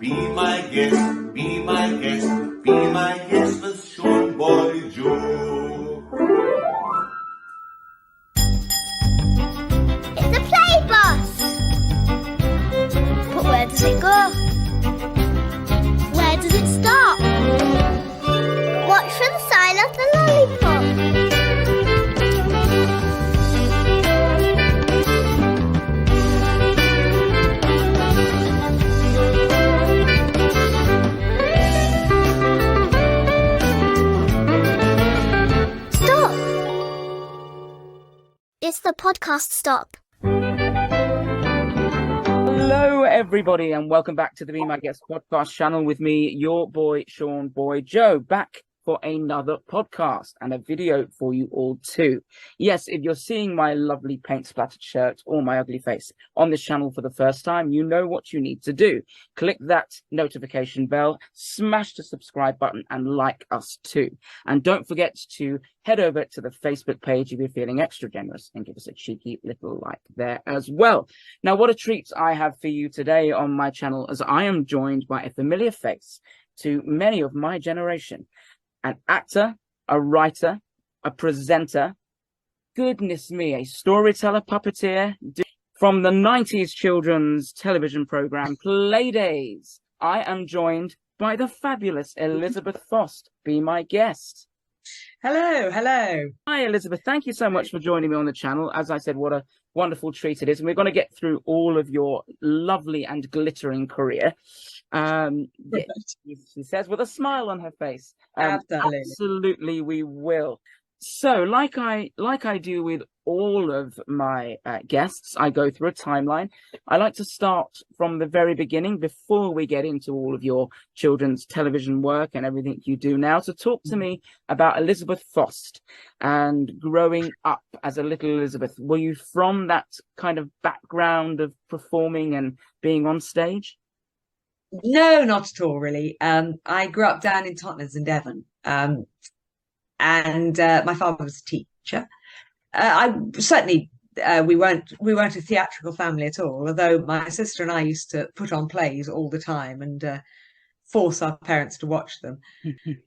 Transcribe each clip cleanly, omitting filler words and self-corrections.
Be my guest, be my guest, be my guest with Sean Boy Joe. It's a play bus! But where does it go? Where does it stop? Watch for the sign of the lollipop. It's the podcast stop. Hello, everybody, and welcome back to the Be My Guest podcast channel with me, your boy, Sean Boy Joe, back for another podcast and a video for you all too. Yes, if you're seeing my lovely paint splattered shirt or my ugly face on this channel for the first time, you know what you need to do. Click that notification bell, smash the subscribe button, and like us too. And don't forget to head over to the Facebook page if you're feeling extra generous and give us a cheeky little like there as well. Now, what a treat I have for you today on my channel, as I am joined by a familiar face to many of my generation. An actor, a writer, a presenter, goodness me, a storyteller, puppeteer, from the 90s children's television program Playdays. I am joined by the fabulous Elizabeth Fost. Be my guest. Hello. Hi, Elizabeth. Thank you so much for joining me on the channel. As I said, what a wonderful treat it is. And we're going to get through all of your lovely and glittering career. She says with a smile on her face. Absolutely, we will. So, like I do with all of my guests, I go through a timeline. I like to start from the very beginning before we get into all of your children's television work and everything you do now. So talk to me about Elizabeth Fost and growing up as a little Elizabeth. Were you from that kind of background of performing and being on stage? No, not at all, really. I grew up down in Totnes in Devon, and my father was a teacher. I certainly we weren't a theatrical family at all. Although my sister and I used to put on plays all the time and force our parents to watch them.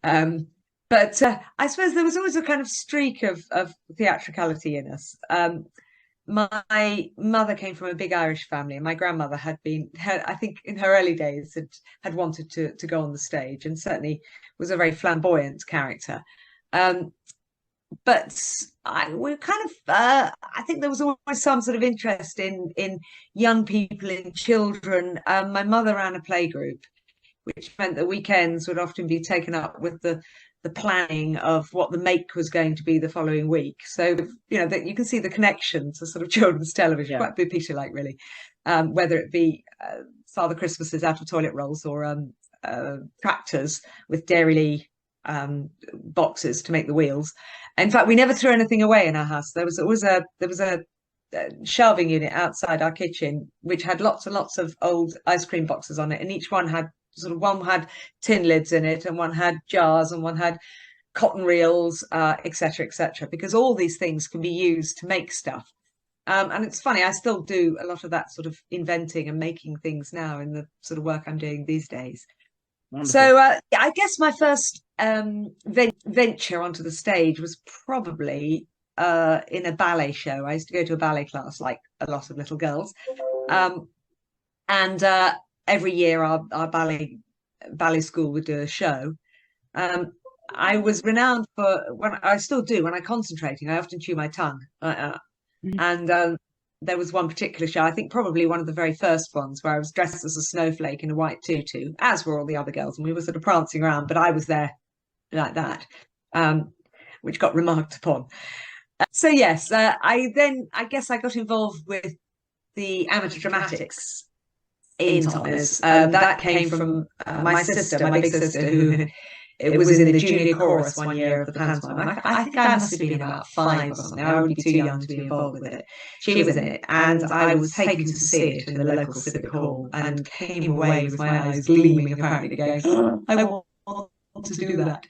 But I suppose there was always a kind of streak of theatricality in us. My mother came from a big Irish family, and my grandmother had been, I think in her early days, had wanted to go on the stage, and certainly was a very flamboyant character. But I think there was always some sort of interest in young people, in children. My mother ran a play group, which meant that weekends would often be taken up with the planning of what the make was going to be the following week. So, you know, that you can see the connection to sort of children's television, quite Big Picture-like, really, whether it be Father Christmas's out of toilet rolls or tractors with Dairy boxes to make the wheels. In fact, we never threw anything away in our house. There was a shelving unit outside our kitchen which had lots and lots of old ice cream boxes on it, and each one had one had tin lids in it, and one had jars, and one had cotton reels, etc., because all these things can be used to make stuff. And it's funny, I still do a lot of that sort of inventing and making things now in the sort of work I'm doing these days. Wonderful. So I guess my first venture onto the stage was probably in a ballet show. I used to go to a ballet class like a lot of little girls. And every year our ballet school would do a show. I was renowned for, I still do, when I'm concentrating, I often chew my tongue. And there was one particular show, I think probably one of the very first ones, where I was dressed as a snowflake in a white tutu, as were all the other girls, and we were sort of prancing around, but I was there like that, which got remarked upon. So yes, I guess I got involved with the amateur dramatics in Totnes. That came from my sister, my big sister, who it was in the junior chorus one year of the pantomime. I think I must have been about 5 or something. I would be too young to be involved with it. She was in it, and I was taken to see it in the local civic hall, and came away with my eyes gleaming, apparently, going, I want to do that.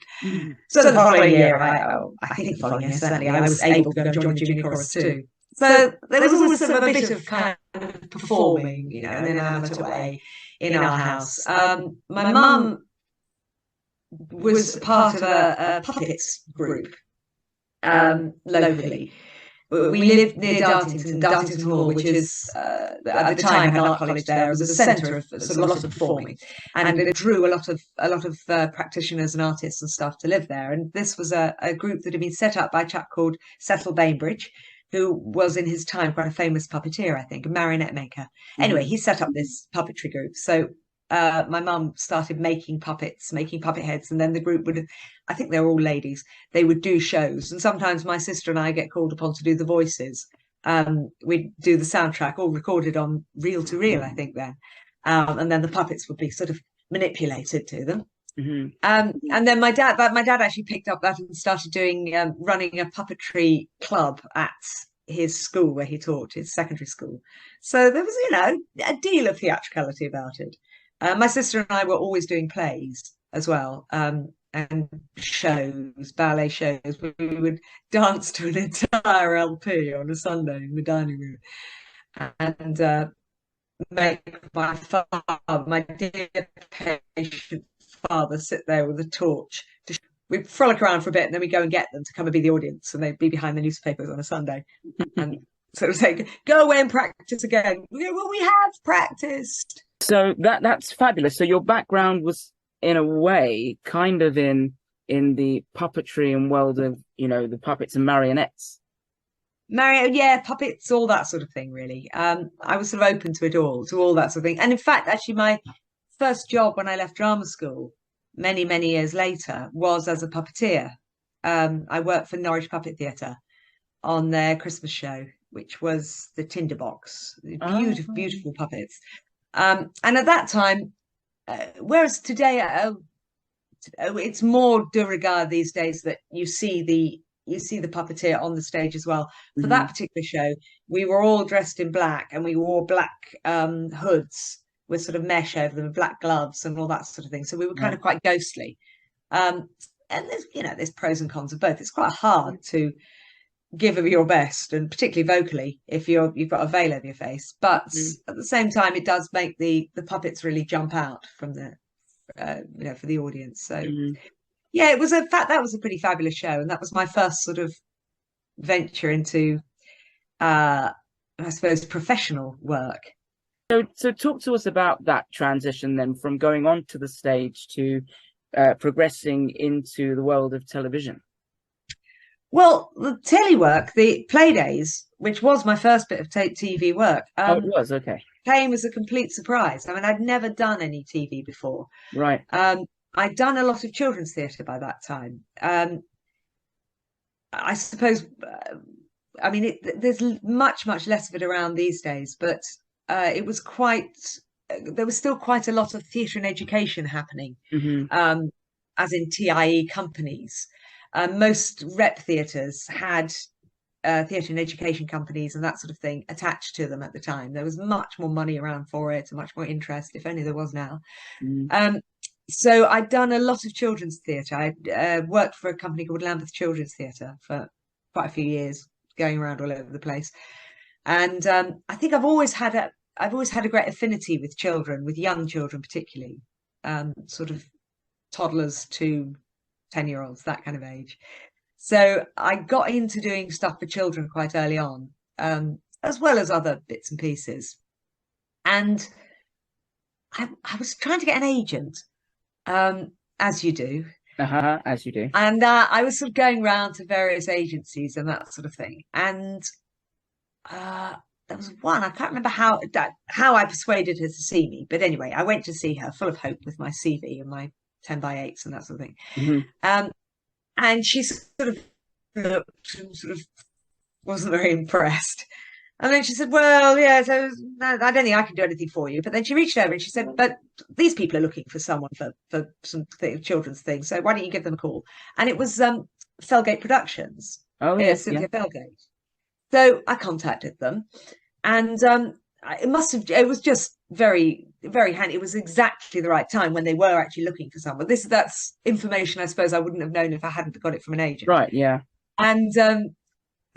So the following year, I think the following year, certainly, I was able to go and join the junior chorus too. So there was always sort of a bit of kind of performing, in an amateur way in our house. My mum was part of a puppets group locally. We lived near Dartington Hall, which is at the time had an art college there. It was a centre of sort of a lot of performing, and it drew a lot of practitioners and artists and stuff to live there. And this was a group that had been set up by a chap called Cecil Bainbridge, who was in his time quite a famous puppeteer, I think, a marionette maker. Anyway, he set up this puppetry group. So my mum started making puppet heads, and then the group would, I think they were all ladies, they would do shows, and sometimes my sister and I get called upon to do the voices. We'd do the soundtrack, all recorded on reel to reel, I think then, and then the puppets would be sort of manipulated to them. And then my dad actually picked up that and started doing running a puppetry club at his school where he taught, his secondary school. So there was a deal of theatricality about it. My sister and I were always doing plays as well, and shows, ballet shows. We would dance to an entire LP on a Sunday in the dining room, and make my dear patient father, sit there with a torch. We'd frolic around for a bit, and then we'd go and get them to come and be the audience, and they'd be behind the newspapers on a Sunday, and sort of say, "Go away and practice again." Well, we have practiced. So that's fabulous. So your background was, in a way, kind of in the puppetry and world of, the puppets and marionettes. Yeah, puppets, all that sort of thing, really. I was sort of open to it all, to all that sort of thing. And in fact, actually, my first job when I left drama school, many, many years later, was as a puppeteer. I worked for Norwich Puppet Theatre on their Christmas show, which was the Tinderbox. Beautiful, beautiful puppets. And at that time, whereas today it's more de rigueur these days that you see the puppeteer on the stage as well. For that particular show, we were all dressed in black, and we wore black hoods with sort of mesh over them, black gloves and all that sort of thing. So we were kind of quite ghostly. And there's pros and cons of both. It's quite hard to give of your best, and particularly vocally, if you've got a veil over your face. But at the same time, it does make the puppets really jump out from the for the audience. So yeah, it was that was a pretty fabulous show, and that was my first sort of venture into I suppose professional work. So talk to us about that transition then, from going onto the stage to progressing into the world of television. Well, the telly work, the Playdays, which was my first bit of TV work, it was, okay, came as a complete surprise. I mean, I'd never done any TV before. Right. I'd done a lot of children's theatre by that time. I suppose, there's much, much less of it around these days, but it was there was still quite a lot of theatre and education happening, as in TIE companies. Most rep theatres had theatre and education companies and that sort of thing attached to them at the time. There was much more money around for it, and much more interest, if only there was now. So I'd done a lot of children's theatre. I worked for a company called Lambeth Children's Theatre for quite a few years, going around all over the place. And I think I've always had a great affinity with children, with young children particularly, sort of toddlers to 10-year-olds, that kind of age. So I got into doing stuff for children quite early on, as well as other bits and pieces. And I was trying to get an agent, as you do. As you do. And I was sort of going around to various agencies and that sort of thing. And there was one, I can't remember how I persuaded her to see me. But anyway, I went to see her full of hope with my CV and my 10x8s and that sort of thing. And she sort of looked and sort of wasn't very impressed. And then she said, well, yeah, so no, I don't think I can do anything for you. But then she reached over and she said, but these people are looking for someone for some children's things. So why don't you give them a call? And it was Felgate Productions. Oh, yes. Cynthia Felgate. So I contacted them, and it was just very, very handy. It was exactly the right time when they were actually looking for someone. That's information I suppose I wouldn't have known if I hadn't got it from an agent. Right, yeah. And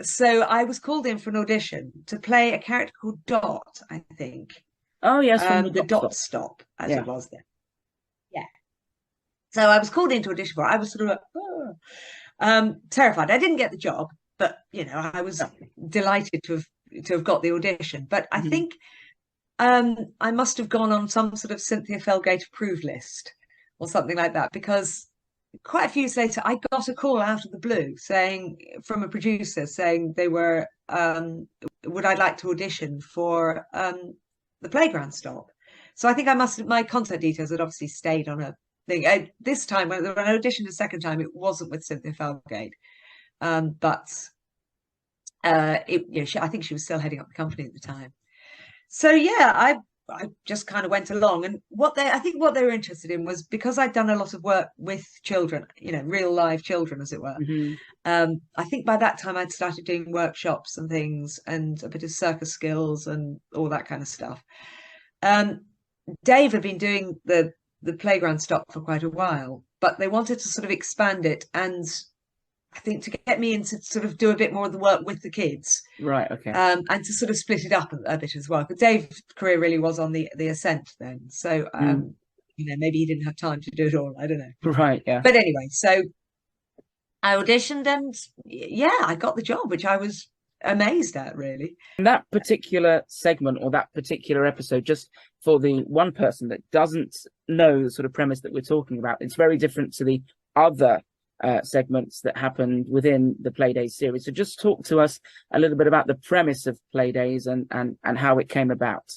so I was called in for an audition to play a character called Dot, I think. Oh yes, from The the Dot Stop. Stop, as Yeah. it was then. Yeah. So I was called in to audition for it. I was sort of like, terrified. I didn't get the job, but I was delighted to have got the audition. But I think I must have gone on some sort of Cynthia Felgate approved list or something like that, because quite a few years later, I got a call out of the blue from a producer saying they were, would I like to audition for the Playground Stop? So I think my contact details had obviously stayed on a thing. This time, when I auditioned a second time, it wasn't with Cynthia Felgate, but I think she was still heading up the company at the time. So yeah, I just kind of went along, and I think what they were interested in was, because I'd done a lot of work with children, real live children, as it were. I think by that time I'd started doing workshops and things, and a bit of circus skills and all that kind of stuff. Dave had been doing the Playground Stop for quite a while, but they wanted to sort of expand it, and I think to get me in to sort of do a bit more of the work with the kids. Right, okay. And to sort of split it up a bit as well. But Dave's career really was on the ascent then. So, maybe he didn't have time to do it all. I don't know. Right, yeah. But anyway, so I auditioned, and I got the job, which I was amazed at, really. That particular segment, or that particular episode, just for the one person that doesn't know the sort of premise that we're talking about, it's very different to the other segments that happened within the Playdays series. So just talk to us a little bit about the premise of Playdays and how it came about.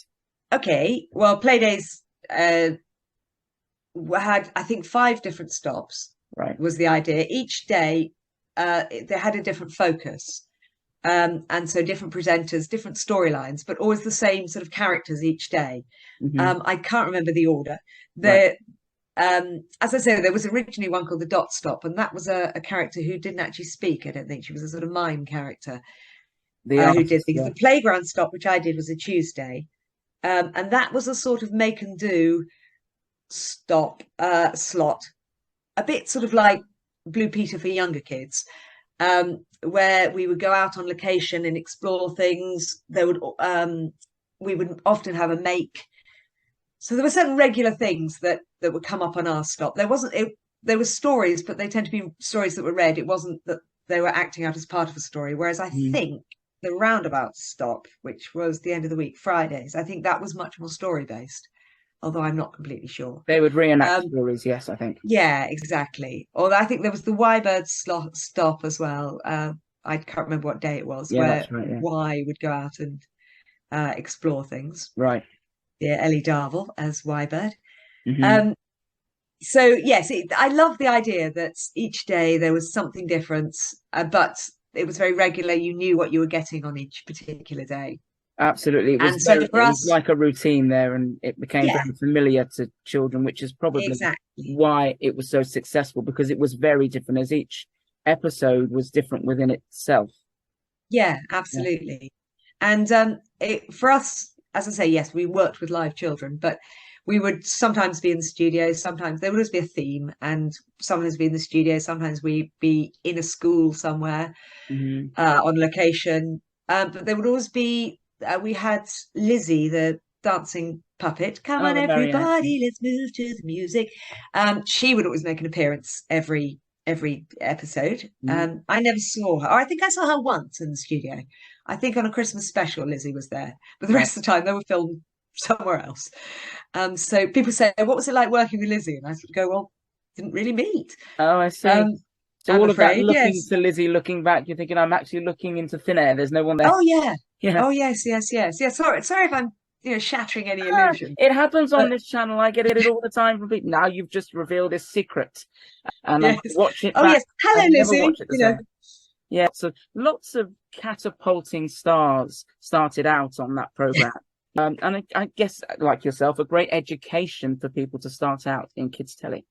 Okay, well, Playdays had, I think, 5 different stops. Right, was the idea. Each day they had a different focus, and so different presenters, different storylines, but always the same sort of characters each day. I can't remember the order. As I say, there was originally one called the Dot Stop, and that was a character who didn't actually speak. I don't think she was a sort of mime character who did things. The Playground Stop, which I did, was a Tuesday, and that was a sort of make and do stop slot, a bit sort of like Blue Peter for younger kids, where we would go out on location and explore things. We would often have a make. So there were certain regular things that would come up on our stop. There were stories, but they tend to be stories that were read. It wasn't that they were acting out as part of a story. Whereas I think the roundabout stop, which was the end of the week, Fridays, I think that was much more story based, although I'm not completely sure. They would reenact stories, yes, I think. Yeah, exactly. Although I think there was the Y-Bird stop as well. I can't remember what day it was, where Y would go out and explore things. Right. Yeah, Ellie Darvel as Y-Bird. So yes, I love the idea that each day there was something different, but it was very regular. You knew what you were getting on each particular day. Absolutely. It was like a routine there, and it became very familiar to children, which is probably why it was so successful, because it was very different, as each episode was different within itself. Yeah, absolutely. And for us, as I say, yes, we worked with live children, but we would sometimes be in the studio. Sometimes there would always be a theme, and sometimes be in the studio. Sometimes we'd be in a school somewhere on location. But there would always be, we had Lizzie, the dancing puppet. Come on, everybody, let's move to the music. She would always make an appearance every episode. I never saw her, or I think I saw her once in the studio. I think on a Christmas special, Lizzie was there, but the rest of the time they were filmed somewhere else. So people say, what was it like working with Lizzie? And I sort of go, well, didn't really meet. Oh, I see. So all of that looking to Lizzie, looking back, you're thinking, I'm actually looking into thin air. There's no one there. Oh, yeah. Oh, yes. Yeah, sorry if I'm shattering any illusion. It happens on this channel. I get it all the time from people. Now you've just revealed this secret. And I watch it back. Oh, yes. Hello, Lizzie. Yeah, so lots of catapulting stars started out on that program. And I guess, like yourself, a great education for people to start out in kids' telly.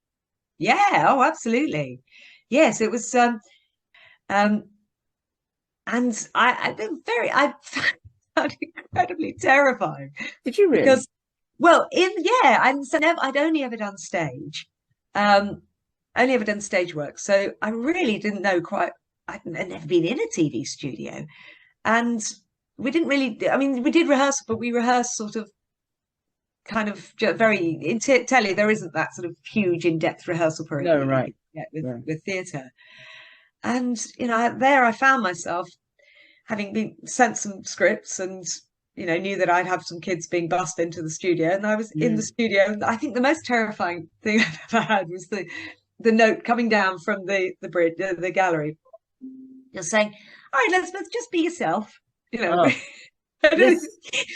Yeah, oh, absolutely. Yes, it was. And I found it incredibly terrifying. Did you really? Because, well, I'd only ever done stage, only ever done stage work, so I really didn't know quite I'd never been in a TV studio, and we didn't really. I mean, we did rehearse, but we rehearsed sort of kind of very in telly. There isn't that sort of huge in-depth rehearsal period No, that you right. get with theatre. And there I found myself having been sent some scripts, and knew that I'd have some kids being bussed into the studio, and I was in the studio. And I think the most terrifying thing I've ever had was the note coming down from the bridge, the gallery, just saying, "All right, Elizabeth, just be yourself." Oh. Yes.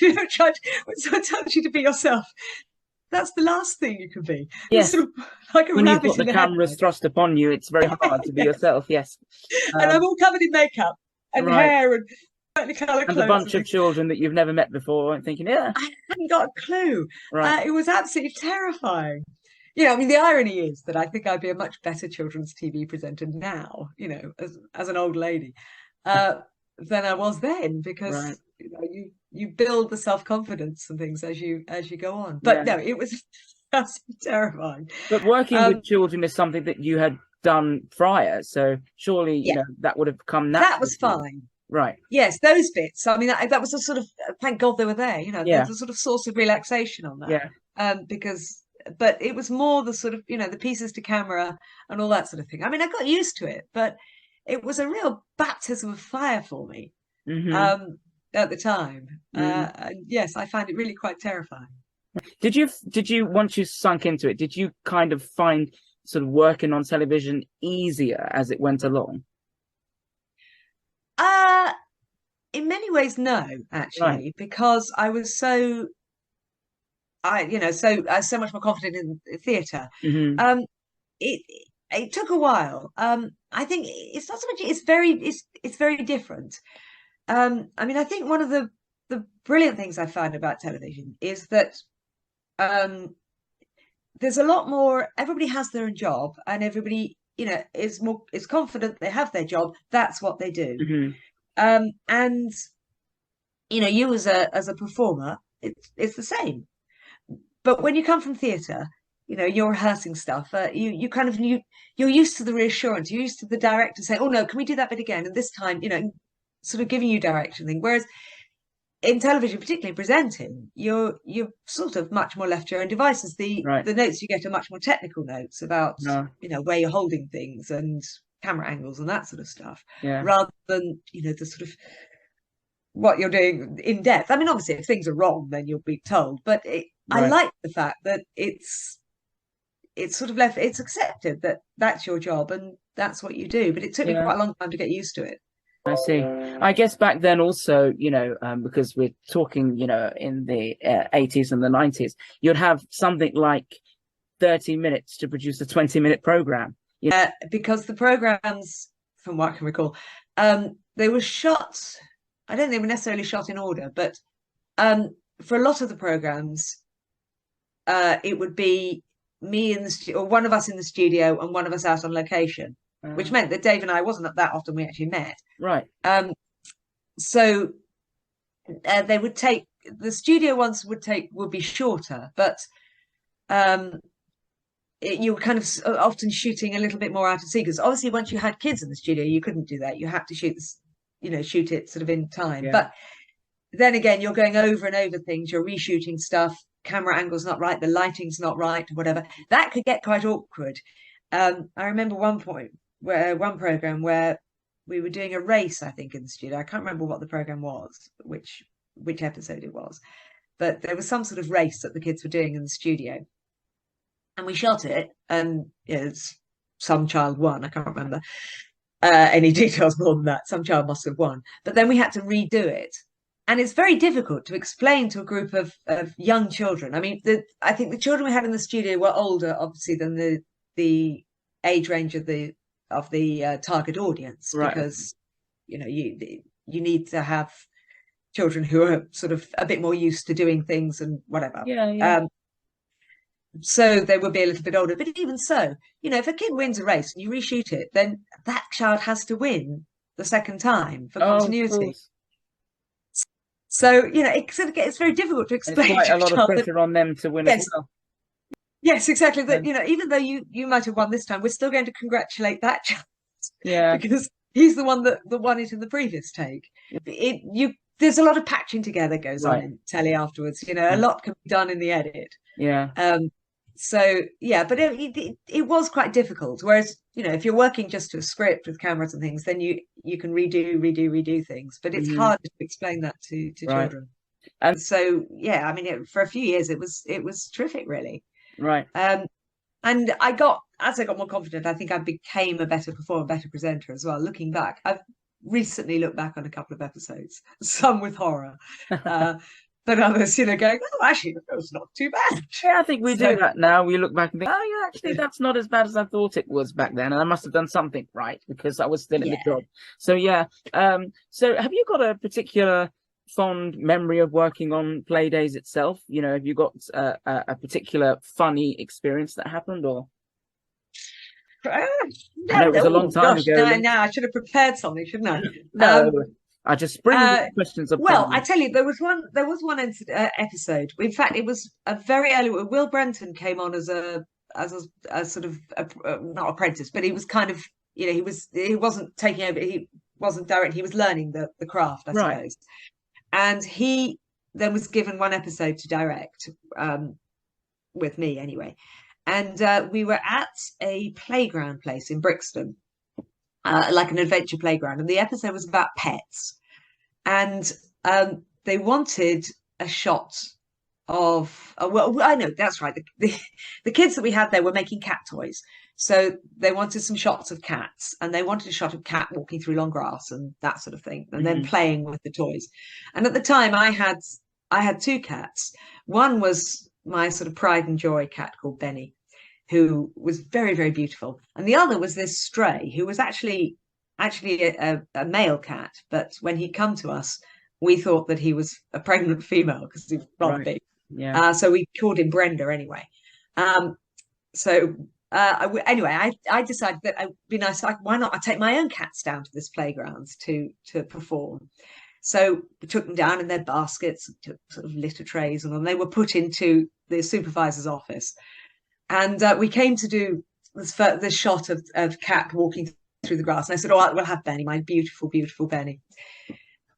When someone tells you to be yourself, that's the last thing you can be. Yes. Sort of like a when you've rabbit got the in a cameras headlight. thrust upon you, it's very hard to be yourself. Yes. And I'm all covered in makeup and Right. hair and Technicolor And clothes. a bunch of children that you've never met before, and thinking, yeah, I hadn't got a clue. right. It was absolutely terrifying. I mean, the irony is that I think I'd be a much better children's TV presenter now, as an old lady, than I was then, because Right. you build the self-confidence and things as you go on. But no, it was absolutely terrifying. But working with children is something that you had done prior, so surely that would have come naturally. That was fine. Right. Yes, those bits. I mean, that was a sort of, thank God they were there. There's a sort of source of relaxation on that. Yeah. But it was more the sort of, the pieces to camera and all that sort of thing. I mean, I got used to it, but it was a real baptism of fire for me at the time. And yes, I found it really quite terrifying. Did you once you sunk into it, did you kind of find sort of working on television easier as it went along? In many ways, no, actually, Right. because I was so much more confident in theatre. It took a while. I think it's not so much. It's very different. I mean, I think one of the brilliant things I find about television is that there's a lot more. Everybody has their own job, and everybody is confident they have their job. That's what they do. And you as a performer, it's the same. But when you come from theatre, you're rehearsing stuff. You're used to the reassurance. You're used to the director saying, "Oh no, can we do that bit again?" And this time, sort of giving you direction thing. Whereas in television, particularly presenting, you're sort of much more left to your own devices. The notes you get are much more technical notes about where you're holding things and camera angles and that sort of stuff, rather than the sort of what you're doing in depth. I mean, obviously, if things are wrong, then you'll be told. But I like the fact that it's sort of left. It's accepted that that's your job and that's what you do. But it took me quite a long time to get used to it. I see. I guess back then also, because we're talking, in the 80s and the 90s, you'd have something like 30 minutes to produce a 20-minute program. Because the programs, from what I can recall, they were shot. I don't think they were necessarily shot in order, but for a lot of the programs, it would be me in the studio, or one of us in the studio, and one of us out on location, which meant that Dave and I wasn't that often we actually met. Right. So they would take the studio ones would be shorter, but you were kind of often shooting a little bit more out of sequence. Obviously, once you had kids in the studio, you couldn't do that. You had to shoot it sort of in time. Yeah. But then again, you're going over and over things. You're reshooting stuff. Camera angle's not right. The lighting's not right. Whatever. That could get quite awkward. I remember one program where we were doing a race, I think, in the studio. I can't remember what the program was, which episode it was, but there was some sort of race that the kids were doing in the studio. And we shot it, and some child won. I can't remember any details more than that. Some child must have won. But then we had to redo it. And it's very difficult to explain to a group of young children. I mean, I think the children we had in the studio were older, obviously, than the age range of the target audience, right. Because, you need to have children who are sort of a bit more used to doing things and whatever. Yeah. So they would be a little bit older, but even so, if a kid wins a race and you reshoot it, then that child has to win the second time for continuity. So it's very difficult to explain. It's quite a lot of pressure on them to win as well. Yes, exactly. That even though you might have won this time, we're still going to congratulate that child. Yeah, because he's the one that won it in the previous take. There's a lot of patching together goes on in telly afterwards. You know, a lot can be done in the edit. Yeah. So yeah, but it was quite difficult. Whereas, you know, if you're working just to a script with cameras and things, then you can redo things. But it's hard to explain that to children. And so yeah, I mean, for a few years it was terrific, really. Right. And as I got more confident, I think I became a better performer, better presenter as well. Looking back, I've recently looked back on a couple of episodes, some with horror. But others, you know, going, oh, actually, that was not too bad. Yeah, I think we do that now. We look back and think, oh, yeah, actually, that's not as bad as I thought it was back then. And I must have done something right because I was still in the job. So, yeah. So have you got a particular fond memory of working on Playdays itself? You know, have you got a particular funny experience that happened, or? I know it was a long time ago. No, I should have prepared something, shouldn't I? No. I just spring questions up. Well, I tell you, there was one episode. In fact, it was a very early. Will Brenton came on as a sort of not apprentice, but he was kind of, you know, he wasn't taking over. He wasn't direct. He was learning the craft, I suppose. And he then was given one episode to direct, with me anyway. And we were at a playground place in Brixton. Like an adventure playground, and the episode was about pets, and they wanted a shot of well, I know that's right. The kids that we had there were making cat toys, so they wanted some shots of cats, and they wanted a shot of cat walking through long grass and that sort of thing, and then playing with the toys. And at the time, I had two cats. One was my sort of pride and joy cat called Benny, who was very, very beautiful. And the other was this stray, who was actually a male cat. But when he'd come to us, we thought that he was a pregnant female because he was rather big. Yeah. So we called him Brenda anyway. Anyway, I decided that it'd be nice. Why not? I take my own cats down to this playground to perform. So we took them down in their baskets, took sort of litter trays, and then they were put into the supervisor's office. And we came to do this shot of cat walking through the grass. And I said, oh, we'll have Benny, my beautiful, beautiful Benny.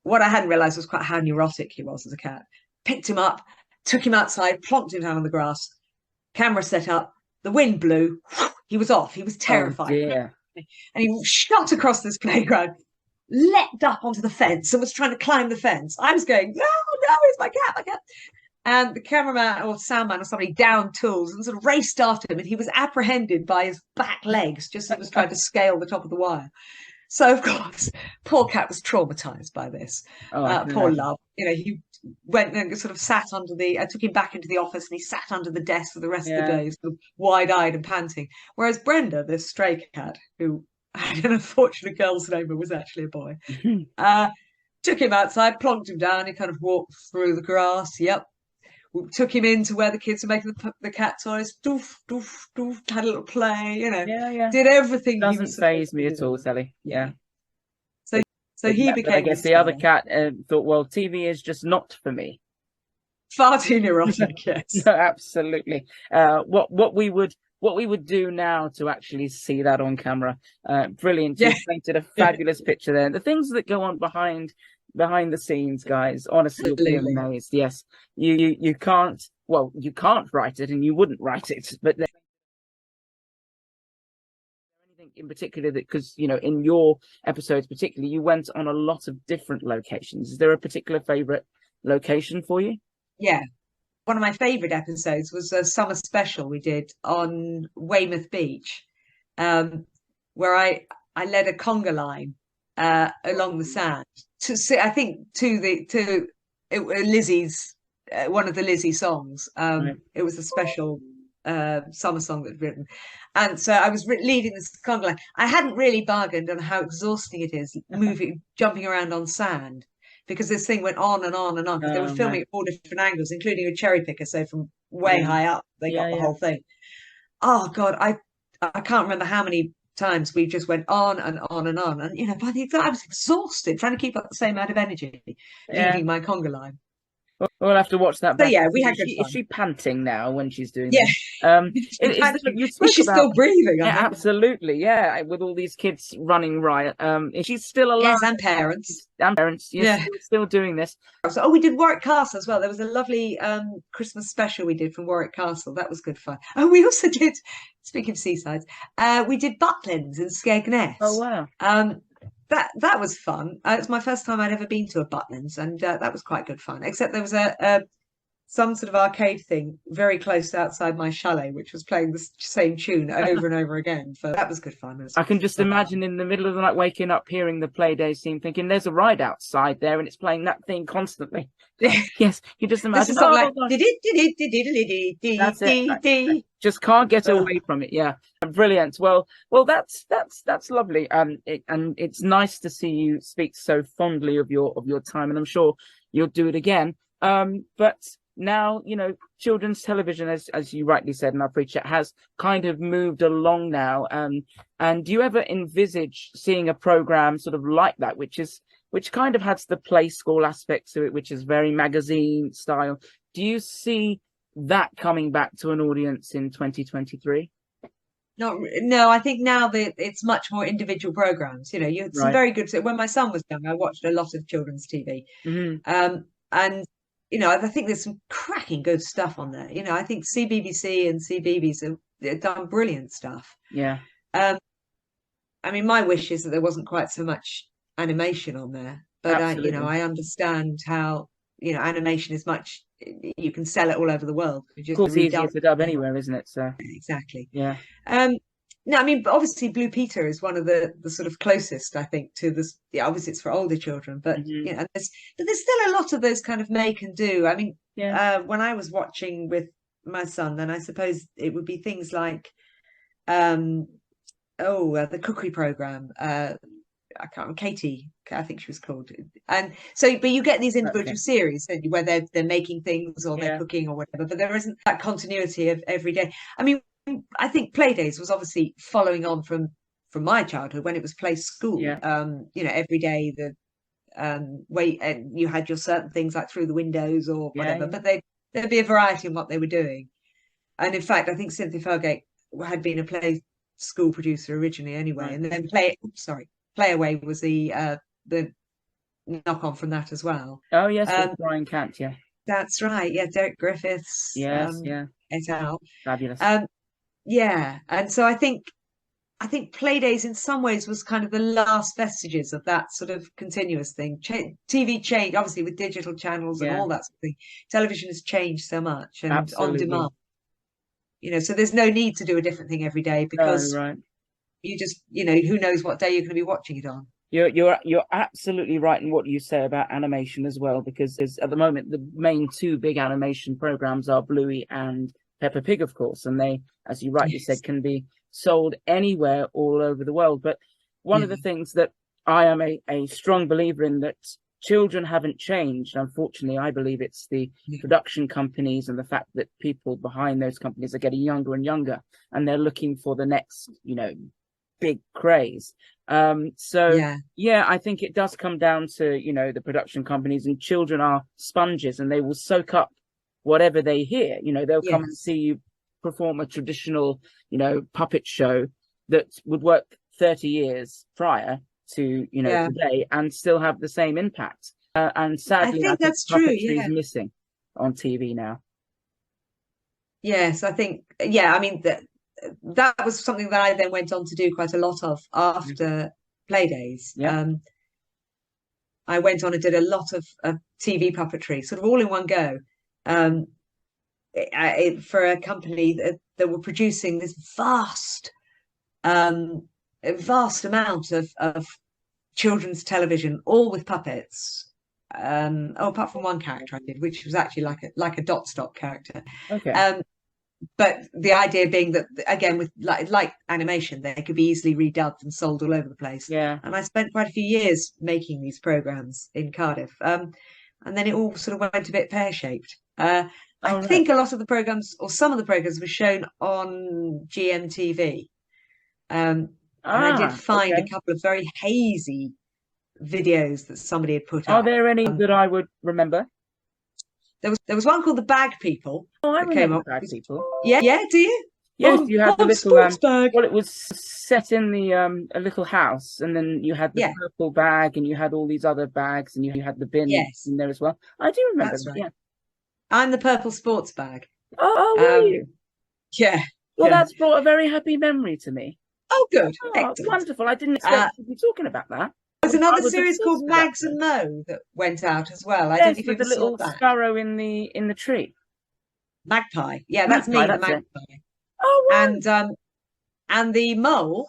What I hadn't realised was quite how neurotic he was as a cat. Picked him up, took him outside, plonked him down on the grass, camera set up, the wind blew, he was off. He was terrified. Oh, dear. And he shot across this playground, leapt up onto the fence and was trying to climb the fence. I was going, no, it's my cat, my cat. And the cameraman or soundman or somebody downed tools and sort of raced after him, and he was apprehended by his back legs just as he was trying to scale the top of the wire. So, of course, poor cat was traumatized by this. Poor love. You know, he went and sort of sat under I took him back into the office, and he sat under the desk for the rest of the day, sort of wide-eyed and panting. Whereas Brenda, this stray cat, who had an unfortunate girl's name but was actually a boy, took him outside, plonked him down, he kind of walked through the grass, we took him into where the kids were making the cat toys. Doof, doof, doof. Had a little play, you know. Did everything. Doesn't faze me at all, Sally. Yeah. So he became. I guess the other cat thought, well, TV is just not for me. Far too neurotic. Yes. No, absolutely. What we would do now to actually see that on camera. Brilliant. You painted a fabulous picture there. The things that go on behind the scenes, guys, honestly, you'll be amazed. Yes, you can't write it, and you wouldn't write it, but there's anything in particular that, because, you know, in your episodes particularly, you went on a lot of different locations. Is there a particular favorite location for you? Yeah, one of my favorite episodes was a summer special we did on Weymouth Beach, where I led a conga line along the sand to Lizzie's one of the Lizzie songs. It was a special summer song that was written, and so I was leading this conga line. I hadn't really bargained on how exhausting it is jumping around on sand, because this thing went on and on and on. They were filming at all different angles, including a cherry picker, so from way high up they got the whole thing. Oh God, I can't remember how many times we just went on and on and on, and, you know, by the end I was exhausted trying to keep up the same amount of energy leading my conga line. We'll have to watch that So back. yeah, we had Is good she, is fun. she panting now when she's doing Yeah. that? You Is spoke she about still breathing, I yeah, think? absolutely, yeah. With all these kids running riot, is she still alive? Yes, and parents. And parents, you're Yeah. still doing this. So, oh, we did Warwick Castle as well. There was a lovely Christmas special we did from Warwick Castle. That was good fun. And we also did, speaking of seasides, we did Butlins in Skegness. Oh wow. That was fun. It's my first time I'd ever been to a Butlins, and that was quite good fun. Except there was a some sort of arcade thing very close outside my chalet, which was playing the same tune over and over again. So that was good fun. I can just imagine in the middle of the night waking up, hearing the Playdays theme, thinking there's a ride outside there, and it's playing that thing constantly. Yes, you just This imagine. is sort of like That's it. Just can't get away from it. Yeah, brilliant. Well, that's lovely. And it's nice to see you speak so fondly of your time, and I'm sure you'll do it again. But now, children's television, as you rightly said in our pre-chat, has kind of moved along now. And do you ever envisage seeing a program sort of like that, which kind of has the play school aspect to it, which is very magazine style? Do you see that coming back to an audience in 2023? No, I think now that it's much more individual programs. You had some Right. very good. When my son was young, I watched a lot of children's TV. And I think there's some cracking good stuff on there. I think CBBC and CBeebies have done brilliant stuff. Yeah. I mean, my wish is that there wasn't quite so much animation on there, but Absolutely. I understand how animation is much. You can sell it all over the world. Of course, easier to dub anywhere, isn't it? So exactly. yeah. No, I mean, but obviously, Blue Peter is one of the sort of closest, I think, to this. Yeah, obviously, it's for older children, but there's still a lot of those kind of make and do. I mean, when I was watching with my son, then I suppose it would be things like, the cookery program. I can't remember, Katie, I think she was called. And so, but you get these individual series where they're making things or they're cooking or whatever, but there isn't that continuity of every day. I mean, I think Playdays was obviously following on from my childhood when it was play school. Every day you had your certain things like through the windows or whatever, but there'd be a variety in what they were doing. And in fact, I think Cynthia Felgate had been a play school producer originally anyway, and then Playaway was the knock on from that as well. Oh yes, with Brian Cant, yeah. That's right. Yeah, Derek Griffiths. Yes, et al. Fabulous. And so I think Playdays in some ways was kind of the last vestiges of that sort of continuous thing. TV changed, obviously, with digital channels and all that sort of thing. Television has changed so much and Absolutely. on demand. So there's no need to do a different thing every day because you just, who knows what day you're going to be watching it on. You're absolutely right in what you say about animation as well, because at the moment the main two big animation programs are Bluey and Peppa Pig, of course, and they, as you rightly said, can be sold anywhere all over the world. But one of the things that I am a strong believer in, that children haven't changed. Unfortunately, I believe it's the production companies and the fact that people behind those companies are getting younger and younger, and they're looking for the next, big craze. I think it does come down to, the production companies, and children are sponges and they will soak up whatever they hear. They'll come and see you perform a traditional, puppet show that would work 30 years prior to, today and still have the same impact. And sadly, I think that's true. Puppetry is missing on TV now. Yes, I think, I mean, that was something that I then went on to do quite a lot of after Playdays. I went on and did a lot of TV puppetry, sort of all in one go, for a company that were producing this vast amount of children's television, all with puppets. Apart from one character I did, which was actually like a dot stop character. Okay. But the idea being that, again, with like animation, they could be easily redubbed and sold all over the place. Yeah. And I spent quite a few years making these programs in Cardiff. And then it all sort of went a bit pear-shaped. I think a lot of the programs, or some of the programs, were shown on GMTV. And I did find a couple of very hazy videos that somebody had put up. Are there any that I would remember? There was one called the Bag People Oh, I that came remember up. Bad People. Yeah, do you? Yes, Oh, you had the Mom, little sports bag. well, it was set in the a little house, and then you had the Yeah, purple bag, and you had all these other bags, and you had the bin yes, in there as well. I do remember that's them. right. Yeah. I'm the purple sports bag. Oh, were Um, you? yeah, Well, yeah. that's brought a very happy memory to me. Oh, good, Oh, excellent. wonderful! I didn't expect Uh, you to be talking about that. there's I another was series obsessed called with that Mags show. and Mo that went out as well. I don't know Yes, if you with the ever saw little that. sparrow in the tree. Magpie. Yeah, that's Magpie, me, the that's it. magpie. Oh, And the mole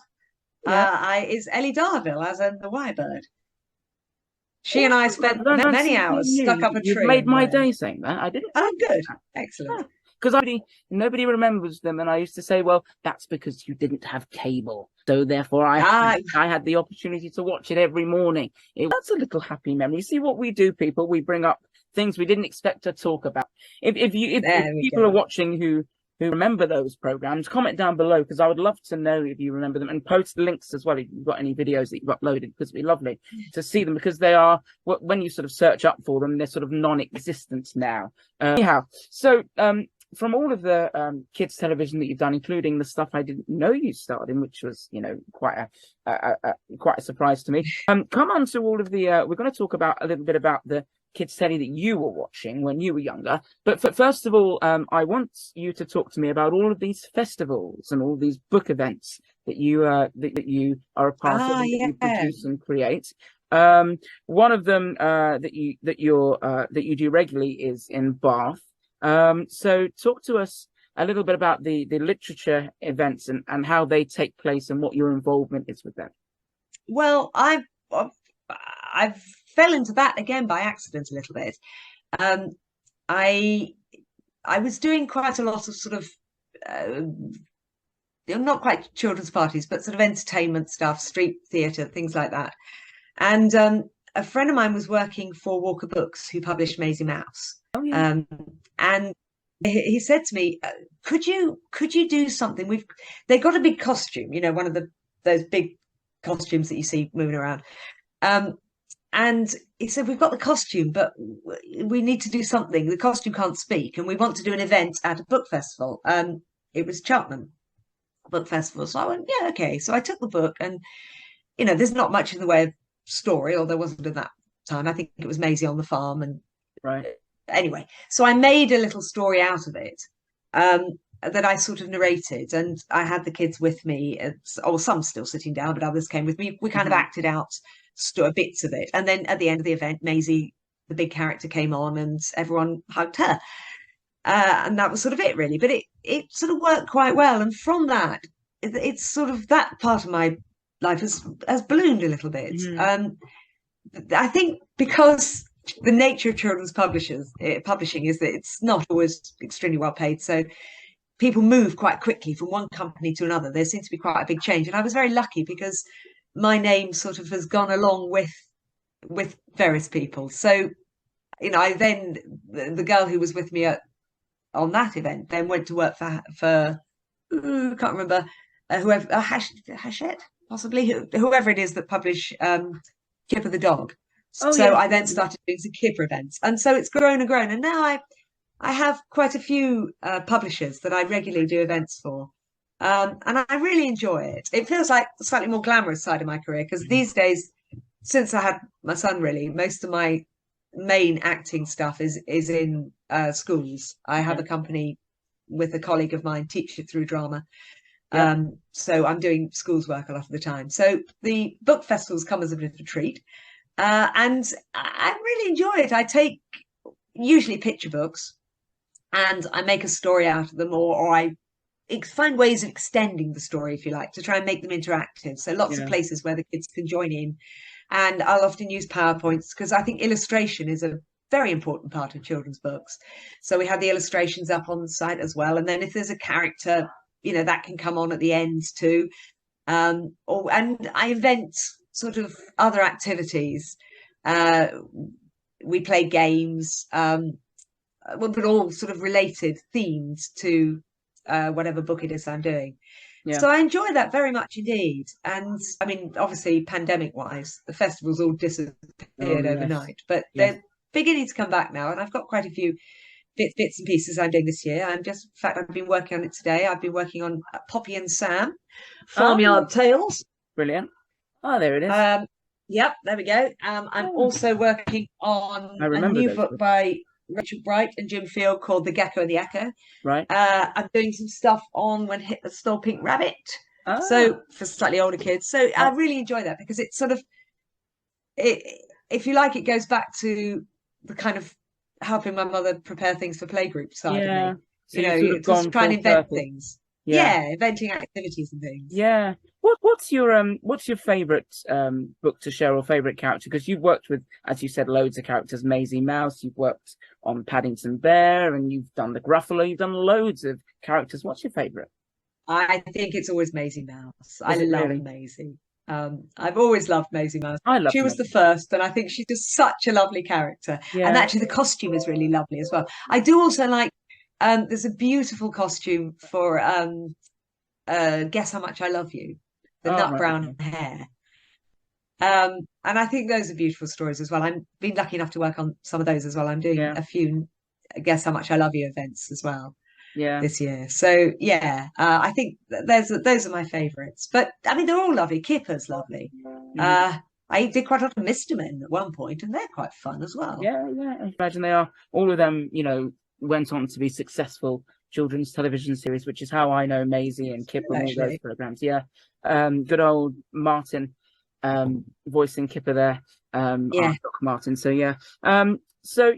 right. Yeah. is Ellie Darville, as in the Wyrebird. She and I Oh, I've spent learned many something hours stuck new. up a You've tree made and my where. day saying that. I didn't Oh, know good. that. Excellent. Because nobody remembers them, and I used to say, well, that's because you didn't have cable, so therefore Ah, I had the opportunity to watch it every morning. That's a little happy memory. See what we do, people? We bring up things we didn't expect to talk about. If there we people are go. watching who remember those programs, comment down below, because I would love to know if you remember them, and post links as well if you've got any videos that you've uploaded, because it'd be lovely to see them, because they are, when you sort of search up for them, they're sort of non-existent now. Anyhow, so from all of the kids television that you've done, including the stuff I didn't know you starred in, which was, quite a surprise to me. Come on to all of the we're going to talk about a little bit about the kids telly that you were watching when you were younger. But first of all, I want you to talk to me about all of these festivals and all these book events that you that you are a part of, and that Yeah. you produce and create. One of them that you do regularly is in Bath. So talk to us a little bit about the literature events and how they take place and what your involvement is with them. Well, I fell into that again by accident a little bit. I was doing quite a lot of sort of not quite children's parties, but sort of entertainment stuff, street theatre, things like that. And a friend of mine was working for Walker Books, who published Masie Mouse. Oh yeah. And he said to me, could you do something? They got a big costume, one of those big costumes that you see moving around. And he said, we've got the costume, but we need to do something. The costume can't speak, and we want to do an event at a book festival. It was Cheltenham Book Festival. So I went, yeah, okay. So I took the book, and there's not much in the way of story, or there wasn't at that time. I think it was Maisie on the farm, and Right. Anyway, so I made a little story out of it that I sort of narrated, and I had the kids with me, or some still sitting down, but others came with me. We kind of acted out bits of it, and then at the end of the event, Maisie, the big character, came on, and everyone hugged her, and that was sort of it, really. But it sort of worked quite well, and from that, it's sort of that part of my life has ballooned a little bit. I think because the nature of children's publishing is that it's not always extremely well paid, so people move quite quickly from one company to another. There seems to be quite a big change, and I was very lucky because my name sort of has gone along with various people. So I then, the girl who was with me on that event then went to work for can't remember, whoever, Hachette possibly, whoever it is that publish Kipper the dog. Oh, So yeah. I then started doing some Kipper events, and so it's grown and grown, and now I have quite a few publishers that I regularly do events for, and I really enjoy it. It feels like a slightly more glamorous side of my career, because these days, since I had my son, really, most of my main acting stuff is in schools. I have a company with a colleague of mine, Teach It Through Drama. So I'm doing schools work a lot of the time. So the book festivals come as a bit of a treat. And I really enjoy it. I take usually picture books and I make a story out of them, or I find ways of extending the story, if you like, to try and make them interactive. So lots of places where the kids can join in. And I'll often use PowerPoints, because I think illustration is a very important part of children's books. So we have the illustrations up on the site as well. And then if there's a character, that can come on at the end too. And I invent sort of other activities. We play games, but all sort of related themes to whatever book it is I'm doing. So I enjoy that very much indeed. And I mean, obviously, pandemic wise, the festivals all disappeared overnight, but they're beginning to come back now. And I've got quite a few bits and pieces I'm doing this year. In fact, I've been working on it today. I've been working on Poppy and Sam, Farmyard Tales. Brilliant. Oh, there it is. Yep, there we go. I'm also working on a new book by Rachel Bright and Jim Field called The Gecko and the Echo. Right. I'm doing some stuff on When Hitler Stole Pink Rabbit. So for slightly older kids. So I really enjoy that because it's sort of, if you like, it goes back to the kind of helping my mother prepare things for playgroup side of me. So just try and invent things. Yeah, inventing activities and things. Yeah. What's your favorite book to share or favorite character? Because you've worked with, as you said, loads of characters. Masie Mouse. You've worked on Paddington Bear, and you've done the Gruffalo. You've done loads of characters. What's your favorite? I think it's always Masie Mouse. I love Masie. I've always loved Masie Mouse. She was the first, and I think she's just such a lovely character. Yeah. And actually, the costume is really lovely as well. I do also like. There's a beautiful costume for Guess How Much I Love You, the nut brown hair. And I think those are beautiful stories as well. I've been lucky enough to work on some of those as well. I'm doing a few Guess How Much I Love You events as well this year. So I think those are my favourites. But I mean, they're all lovely. Kipper's lovely. I did quite a lot of Mr Men at one point, and they're quite fun as well. Yeah, I imagine they are. All of them, went on to be successful children's television series, which is how I know Masie and Kipper and all those programs. Yeah. Good old Martin voicing Kipper there. Doc Martin. So so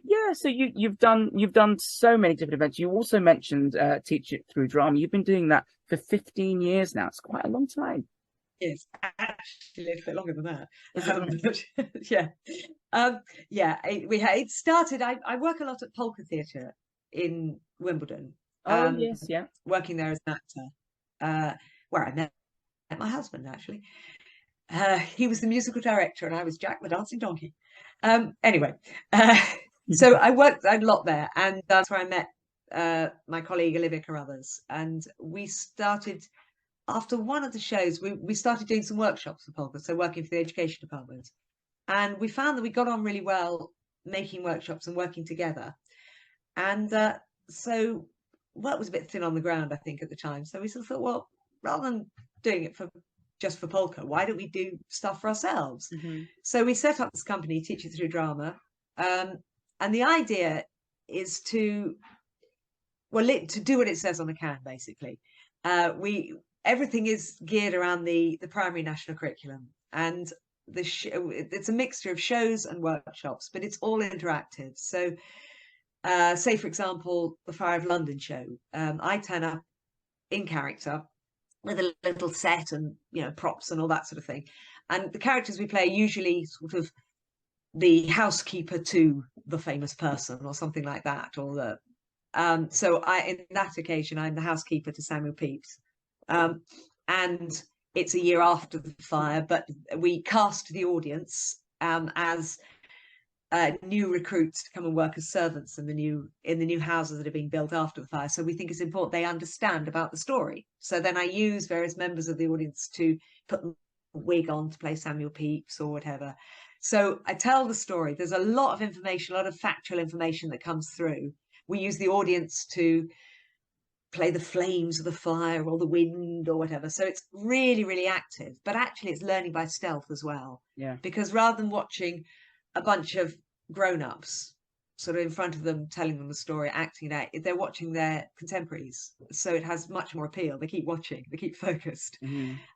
you've done so many different events. You also mentioned Teach It Through Drama. You've been doing that for 15 years now. It's quite a long time. Yes, actually a bit longer than that. It started. I work a lot at Polka Theatre in Wimbledon. Working there as an actor, where I met my husband actually. He was the musical director, and I was Jack the Dancing Donkey. So I worked a lot there, and that's where I met my colleague Olivia Carruthers, and we started. After one of the shows, we started doing some workshops for polka, so working for the education department. And we found that we got on really well making workshops and working together. And so work was a bit thin on the ground, I think, at the time. So we sort of thought, well, rather than doing it just for polka, why don't we do stuff for ourselves? So we set up this company, Teach It Through Drama. And the idea is to do what it says on the can, basically. Everything is geared around the primary national curriculum, and it's a mixture of shows and workshops, but it's all interactive. So say, for example, the Fire of London show, I turn up in character with a little set and props and all that sort of thing, and the characters we play are usually sort of the housekeeper to the famous person or something like that, or the so in that occasion I'm the housekeeper to Samuel Pepys. And it's a year after the fire, but we cast the audience as new recruits to come and work as servants in the new houses that are being built after the fire. So we think it's important they understand about the story. So then I use various members of the audience to put a wig on to play Samuel Pepys or whatever. So I tell the story. There's a lot of information, a lot of factual information that comes through. We use the audience to play the flames of the fire or the wind or whatever. So it's really, really active, but actually it's learning by stealth as well. Yeah. Because rather than watching a bunch of grown-ups sort of in front of them, telling them the story, acting it out, they're watching their contemporaries. So it has much more appeal. They keep watching, they keep focused.